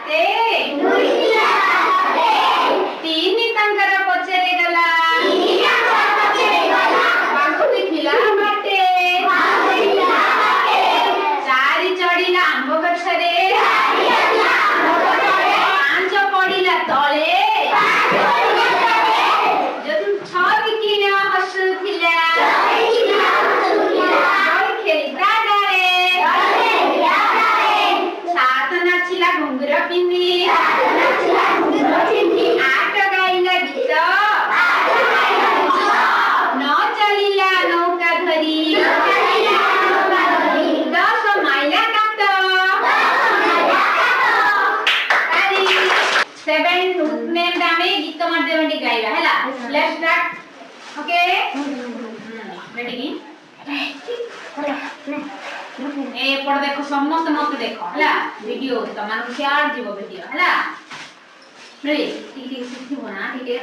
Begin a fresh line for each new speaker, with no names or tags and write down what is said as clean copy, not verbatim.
हाथे तीन तांकर पछरे गला बागु देखिला बाटे चारि चढ़िला आंब गछरे पांच पड़िला तळे जदु छवि किना हसुथिला खेलिता डाले सात नाचिला घुंघुर पिन्नी आठ गाइला गीत न चलिला नौका धरी 10 माइला काट 7 नेम दामे गीत मध्ये मध्ये गाइबा हैला लेट्स स्टार्ट ओके रेडी ए पड़ देखो समस्त मत देखो हला वीडियो त मानु शेयर जीवो वीडियो हला रेडी ठीक ठीक सिखिबो ना ठीक